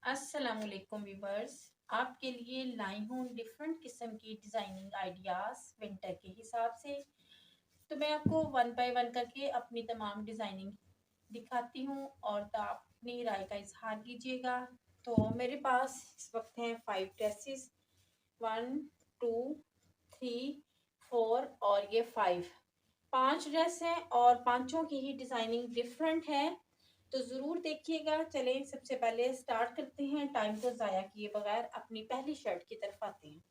अस्सलामुअलैकुम व्यूवर्स। आपके लिए लाई हूँ डिफरेंट किस्म की डिज़ाइनिंग आइडियाज़ विंटर के हिसाब से। तो मैं आपको वन बाय वन करके अपनी तमाम डिज़ाइनिंग दिखाती हूँ और तो आप अपनी राय का इजहार कीजिएगा। तो मेरे पास इस वक्त हैं 5 ड्रेसेस, 1 2 3 4 और ये 5 ड्रेस हैं और पांचों की ही डिज़ाइनिंग डिफरेंट है। तो ज़रूर देखिएगा। चलें सबसे पहले स्टार्ट करते हैं, टाइम को ज़ाया किए बगैर अपनी पहली शर्ट की तरफ आते हैं।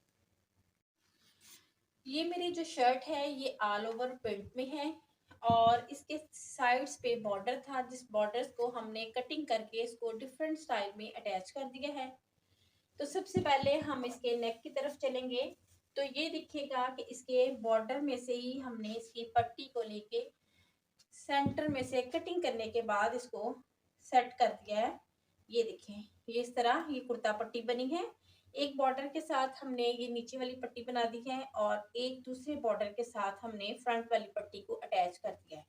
ये मेरी जो शर्ट है ये ऑल ओवर प्रिंट में है और इसके साइड्स पे बॉर्डर था, जिस बॉर्डर्स को हमने कटिंग करके इसको डिफरेंट स्टाइल में अटैच कर दिया है। तो सबसे पहले हम इसके नेक की तरफ चलेंगे। तो ये दिखेगा कि इसके बॉर्डर में से ही हमने इसकी पट्टी को लेके सेंटर में से कटिंग करने के बाद इसको सेट कर दिया है। ये देखें, ये इस तरह ये कुर्ता पट्टी बनी है। एक बॉर्डर के साथ हमने ये नीचे वाली पट्टी बना दी है और एक दूसरे बॉर्डर के साथ हमने फ्रंट वाली पट्टी को अटैच कर दिया है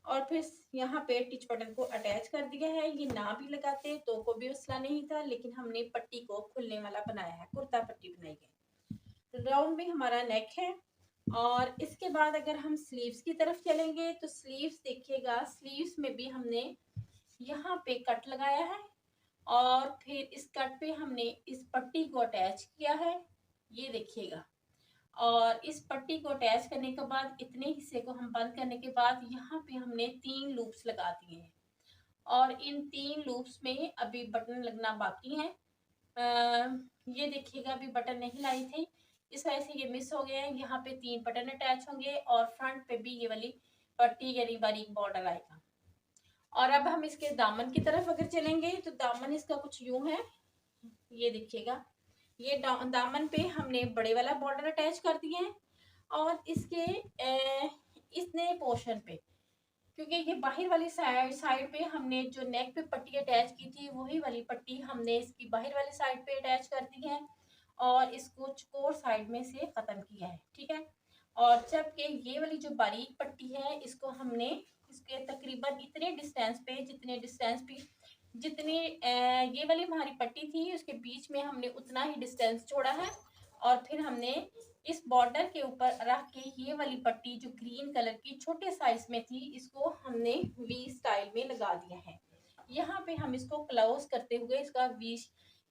और फिर यहाँ पे टिच बटन को अटैच कर दिया है। ये ना भी लगाते तो कोई भी मसला नहीं था, लेकिन हमने पट्टी को खुलने वाला बनाया है, कुर्ता पट्टी बनाई है। राउंड में हमारा नेक है और इसके बाद अगर हम स्लीव्स की तरफ चलेंगे तो स्लीव्स देखिएगा, स्लीव्स में भी हमने यहाँ पे कट लगाया है और फिर इस कट पे हमने इस पट्टी को अटैच किया है। ये देखिएगा, और इस पट्टी को अटैच करने के बाद इतने हिस्से को हम बंद करने के बाद यहाँ पे हमने 3 लूप्स लगा दिए हैं और इन 3 लूप्स में अभी बटन लगना बाकी है। ये देखिएगा, अभी बटन नहीं लाई थी, इस वजह से ये मिस हो गए हैं। यहाँ पे 3 बटन अटैच होंगे और फ्रंट पे भी ये वाली पट्टी यानी बारीक बॉर्डर आएगा। और अब हम इसके दामन की तरफ अगर चलेंगे तो दामन इसका कुछ यूं है। ये देखिएगा, ये दामन पे हमने बड़े वाला बॉर्डर अटैच कर दिए हैं और इसके इतने पोर्शन पे, क्योंकि ये बाहर वाली साइड पे हमने जो नेक पे पट्टी अटैच की थी वही वाली पट्टी हमने इसकी बाहर वाली साइड पे अटैच कर दी है और इसको चकोर साइड में से ख़त्म किया है, ठीक है। और जबकि ये वाली जो बारीक पट्टी है इसको हमने इसके तकरीबन इतने डिस्टेंस पे, जितने डिस्टेंस पे जितनी ये वाली हमारी पट्टी थी उसके बीच में हमने उतना ही डिस्टेंस छोड़ा है और फिर हमने इस बॉर्डर के ऊपर रख के ये वाली पट्टी जो ग्रीन कलर की छोटे साइज में थी इसको हमने वी स्टाइल में लगा दिया है। यहाँ पे हम इसको क्लोज करते हुए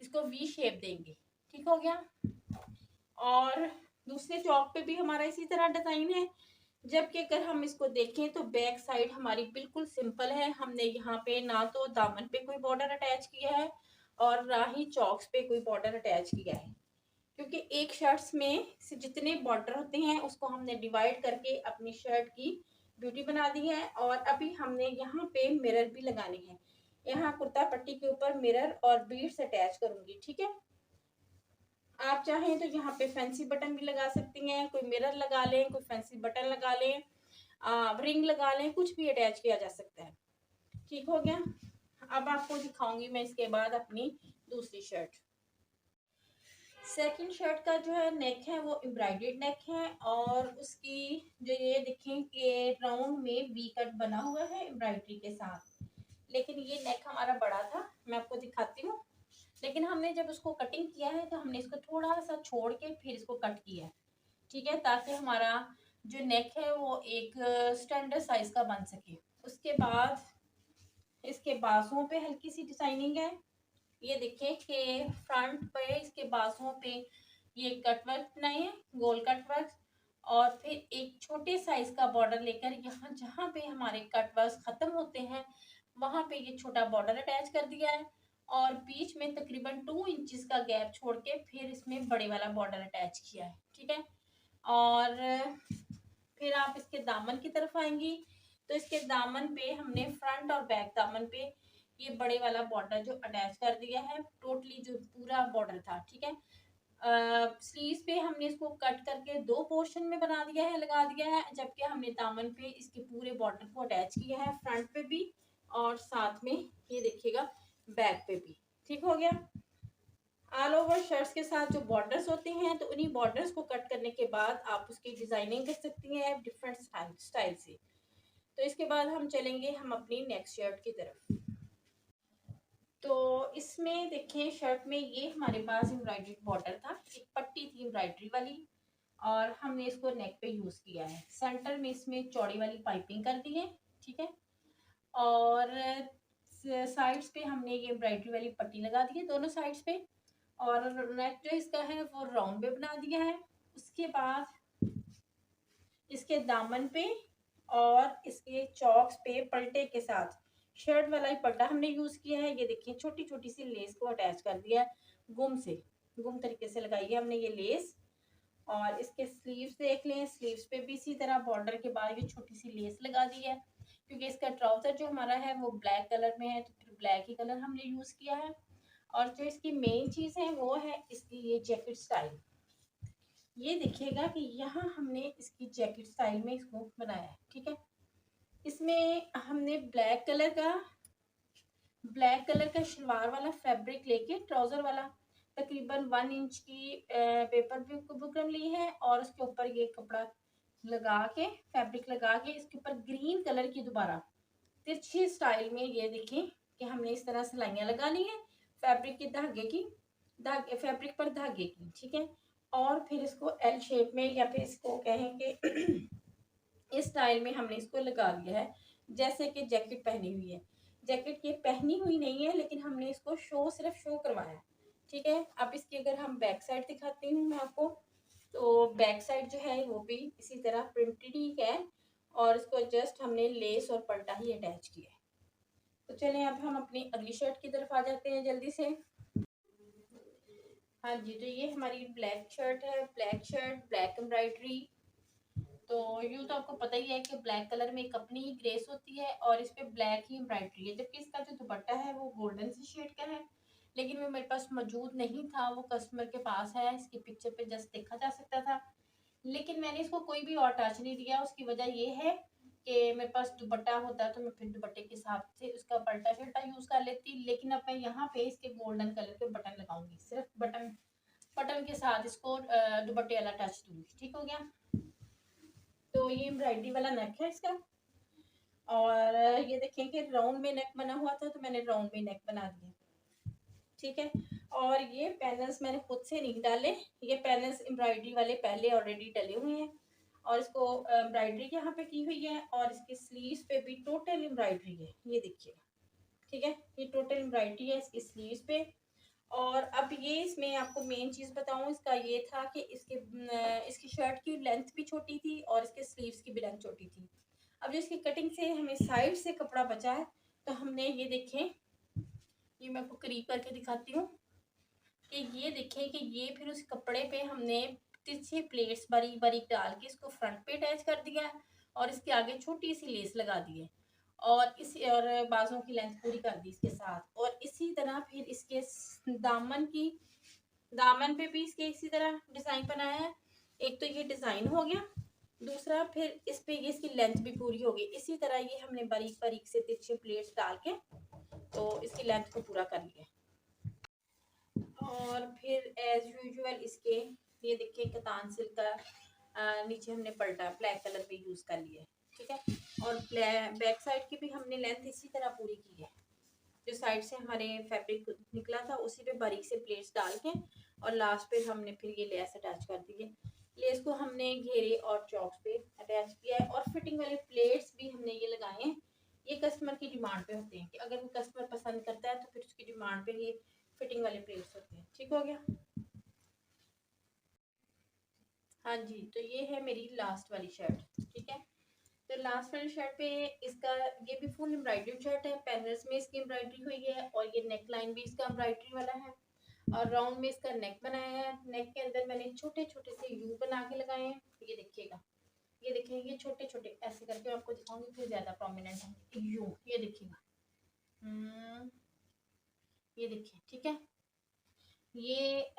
इसको वी शेप देंगे। ठीक हो गया। और दूसरे चौक पे भी हमारा इसी तरह डिजाइन है, जबकि अगर हम इसको देखें तो बैक साइड हमारी बिल्कुल सिंपल है। हमने यहाँ पे ना तो दामन पे कोई बॉर्डर अटैच किया है और ना ही चौक्स पे कोई बॉर्डर अटैच किया है, क्योंकि एक शर्ट्स में से जितने बॉर्डर होते हैं उसको हमने डिवाइड करके अपनी शर्ट की ब्यूटी बना दी है। और अभी हमने यहाँ पे मिरर भी लगाने हैं। यहाँ कुर्ता पट्टी के ऊपर मिरर और बीड्स अटैच करूंगी, ठीक है। आप चाहें तो यहाँ पे फैंसी बटन भी लगा सकती हैं, कोई मिरर लगा लें, कोई फैंसी बटन लगा लें, रिंग लगा लें, कुछ भी अटैच किया जा सकता है। ठीक हो गया। अब आपको दिखाऊंगी मैं इसके बाद अपनी दूसरी शर्ट। सेकंड शर्ट का जो है नेक है वो एम्ब्रॉयडर्ड नेक है और उसकी जो ये देखें कि राउंड में वी कट बना हुआ है एम्ब्रॉयडरी के साथ, लेकिन ये नेक हमारा बड़ा था, मैं आपको दिखाती हूँ। लेकिन हमने जब उसको कटिंग किया है तो हमने इसको थोड़ा सा छोड़ के फिर इसको कट किया है, ठीक है, ताकि हमारा जो नेक है वो एक स्टैंडर्ड साइज का बन सके। उसके बाद इसके बाजुओं पे हल्की सी डिजाइनिंग है। ये देखिए कि फ्रंट पे इसके बाजुओं पे ये कट वर्क बनाए हैं, गोल कट वर्क, और फिर एक छोटे साइज का बॉर्डर लेकर यहाँ जहाँ पे हमारे कट वर्क खत्म होते हैं वहां पे ये छोटा बॉर्डर अटैच कर दिया है और बीच में तकरीबन 2 इंचेस का गैप छोड़ के फिर इसमें बड़े वाला बॉर्डर अटैच किया है, ठीक है। और फिर आप इसके दामन की तरफ आएंगी तो इसके दामन पे हमने फ्रंट और बैक दामन पे ये बड़े वाला बॉर्डर जो अटैच कर दिया है, टोटली जो पूरा बॉर्डर था, ठीक है। स्लीव्स पे हमने इसको कट करके 2 पोर्शन में बना दिया है, लगा दिया है, जबकि हमने दामन पे इसके पूरे बॉर्डर को अटैच किया है, फ्रंट पे भी और साथ में ये देखिएगा बैक पे भी। ठीक हो गया। ऑल ओवर शर्ट्स के साथ जो बॉर्डर्स होते हैं तो उन्हीं बॉर्डर्स को कट करने के बाद आप उसकी डिजाइनिंग कर सकती हैं डिफरेंट स्टाइल से। तो इसके बाद हम चलेंगे हम अपनी नेक्स्ट शर्ट की तरफ। तो इसमें देखें शर्ट में ये हमारे पास एम्ब्रॉयडरी बॉर्डर था, एक पट्टी थी एम्ब्रॉयडरी वाली और हमने इसको नेक पे यूज किया है। सेंटर में इसमें चौड़ी वाली पाइपिंग कर दी है, ठीक है। और साइड्स पे हमने ये एम्ब्रॉयडरी वाली पट्टी लगा दी है दोनों साइड्स पे, और नेक जो इसका है वो राउंड पे बना दिया है। उसके बाद इसके दामन पे और इसके चौक्स पे पलटे के साथ शर्ट वाला ही पट्टा हमने यूज किया है। ये देखिए छोटी छोटी सी लेस को अटैच कर दिया है, गुम से गुम तरीके से लगाई है हमने ये लेस। और इसके स्लीव्स देख लें, स्लीव्स पे भी इसी तरह बॉर्डर के बाद ये छोटी सी लेस लगा दी है, क्योंकि इसका ट्राउजर जो हमारा है वो ब्लैक कलर में है, तो फिर ब्लैक ही कलर हमने यूज किया है। और जो इसकी मेन चीज है वो है इसकी ये जैकेट स्टाइल। ये देखिएगा कि यहाँ हमने इसकी जैकेट स्टाइल में इसको बनाया है, ठीक है। इसमें हमने ब्लैक कलर का शलवार वाला फैब्रिक लेके ट्राउजर वाला तकरीबन 1 इंच की पेपर बुकरम ली है, और उसके ऊपर ये कपड़ा लगा के फैब्रिक लगा के इसके ऊपर ग्रीन कलर की दोबारा तिरछी स्टाइल में ये देखें कि हमने इस तरह सिलाइयाँ लगा ली है फैब्रिक की धागे फैब्रिक पर धागे की, ठीक है। और फिर इसको एल शेप में या फिर इसको कहें कि इस स्टाइल में हमने इसको लगा लिया है, जैसे कि जैकेट पहनी हुई है। जैकेट ये पहनी हुई नहीं है, लेकिन हमने इसको सिर्फ शो करवाया है, ठीक है। अब इसकी अगर हम बैक साइड दिखाती हूँ मैं आपको, तो बैक साइड जो है वो भी इसी तरह प्रिंटेड ही है, और इसको जस्ट हमने लेस और पल्टा ही अटैच किया है। तो चलें अब हम अपनी अगली शर्ट की तरफ आ जाते हैं जल्दी से। हाँ जी, तो ये हमारी ब्लैक शर्ट है, ब्लैक शर्ट ब्लैक एम्ब्रॉयडरी। तो यूँ तो आपको पता ही है कि ब्लैक कलर में एक अपनी ही ग्रेस होती है और इस पे ब्लैक ही एम्ब्रॉयडरी है, जबकि इसका जो दुपट्टा है वो गोल्डन सी शेड का है, लेकिन वो मेरे पास मौजूद नहीं था, वो कस्टमर के पास है। इसकी पिक्चर पे जस्ट देखा जा सकता था, लेकिन मैंने इसको कोई भी और टच नहीं दिया। उसकी वजह ये है कि मेरे पास दुपट्टा होता तो मैं फिर दुपट्टे के हिसाब से उसका पल्टा शल्टा यूज कर लेती, लेकिन अब मैं यहाँ पे इसके गोल्डन कलर के बटन लगाऊंगी, सिर्फ बटन बटन के साथ इसको दुपट्टे वाला टच दूंगी, ठीक हो गया। तो ये एम्ब्रॉयडरी वाला नेक है इसका, और ये देखें कि राउंड में नेक बना हुआ था तो मैंने राउंड में नेक बना दिया, ठीक है। और ये पैनल्स मैंने खुद से नहीं डाले, ये पैनल्स एम्ब्रॉयडरी वाले पहले ऑलरेडी डले हुए हैं, और इसको एम्ब्रॉयडरी यहाँ पे की हुई है, और इसके स्लीव्स पे भी टोटल एम्ब्रॉयडरी है, ये देखिएगा, ठीक है। ये टोटल एम्ब्रॉयडरी है इसकी स्लीव्स पे। और अब ये इसमें आपको मेन चीज़ बताऊं, इसका ये था कि इसकी शर्ट की लेंथ भी छोटी थी और इसके स्लीव्स की भी लेंथ छोटी थी। अब जो इसकी कटिंग से हमें साइड से कपड़ा बचा है, तो हमने ये देखें, ये मैं आपको करीब करके दिखाती हूँ कि ये देखें कि ये फिर उस कपड़े पे हमने तिरछे प्लेट्स बारीक बारीक डाल के इसको फ्रंट पे अटैच कर दिया है, और इसके आगे छोटी सी लेस लगा दी है, और बाजों की लेंथ पूरी कर दी इसके साथ। और इसी तरह फिर इसके दामन पे भी इसके इसी तरह डिजाइन बनाया है। एक तो ये डिजाइन हो गया, दूसरा फिर इस पे ये इसकी लेंथ भी पूरी हो गई। इसी तरह ये हमने बारीक बारीक से तिरछे प्लेट्स डाल के तो इसकी लेंथ को पूरा कर लिया। और फिर एज यूजुअल इसके ये देखिए कतान सिल्क का नीचे हमने पलटा ब्लैक कलर पे यूज कर लिया है, ठीक है। और बैक साइड की भी हमने लेंथ इसी तरह पूरी की है, जो साइड से हमारे फैब्रिक निकला था उसी पे बारीक से प्लेट्स डाल के, और लास्ट पे हमने फिर ये लेस अटैच कर दी है। लेस को हमने घेरे और चौक्स पे अटैच किया है, और फिटिंग वाले प्लेट्स भी हमने ये लगाए हैं। ये कस्टमर की डिमांड पे होते हैं कि अगर वो कस्टमर पसंद करता है तो फिर उसकी डिमांड पे ये फिटिंग वाले प्लेट्स होते हैं, ठीक हो गया। हाँ जी, तो ये है मेरी लास्ट वाली शर्ट, ठीक है। तो लास्ट वाली शर्ट पे इसका ये भी फुल एम्ब्रॉयडरी शर्ट है, पैनल्स में इसकी एम्ब्रॉयडरी हुई है, और ये नेक लाइन भी इसका एम्ब्रॉयडरी वाला है, और राउंड में इसका नेक बनाया है। नेक के अंदर मैंने छोटे छोटे से यू बना के लगाए हैं, ये देखिएगा, ये देखिए ये छोटे छोटे ऐसे करके आपको दिखाऊंगी, फिर ज्यादा प्रोमिनेंट है यू, ये देखिएगा, ये देखिए, ठीक है। ये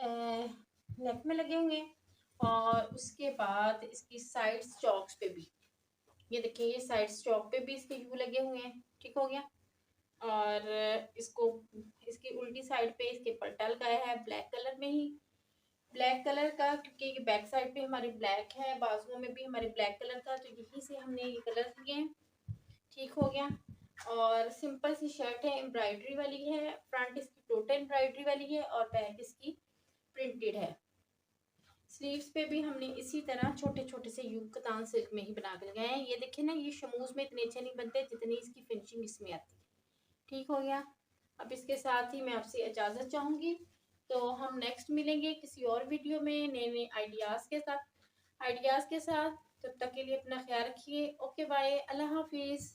नेक में लगे हुए हैं, और उसके बाद इसकी साइड्स चौक्स पे भी ये देखिए, ये साइड चौक पे भी इसके यू लगे हुए हैं, ठीक हो गया। और इसको इसकी उल्टी साइड पे इसके पल्टा लगाया है ब्लैक कलर में ही, ब्लैक कलर का, क्योंकि ये बैक साइड पे हमारी ब्लैक है, बाजुओं में भी हमारे ब्लैक कलर था, तो यहीं से हमने ये कलर लिए हैं, ठीक हो गया। और सिंपल सी शर्ट है, एम्ब्रॉयडरी वाली है, फ्रंट इसकी टोटल एम्ब्रॉयडरी वाली है और बैक इसकी प्रिंटेड है। स्लीव्स पे भी हमने इसी तरह छोटे छोटे से यूं कतान सिल्क में ही बना कर गए हैं। ये देखें ना, ये शमूज में इतने अच्छे नहीं बनते जितनी इसकी फिनिशिंग इसमें आती है। ठीक हो गया। अब इसके साथ ही मैं आपसे इजाज़त चाहूँगी, तो हम नेक्स्ट मिलेंगे किसी और वीडियो में नए नए आइडियाज़ के साथ। तब तक के लिए अपना ख्याल रखिए। ओके बाय, अल्लाह हाफिज़।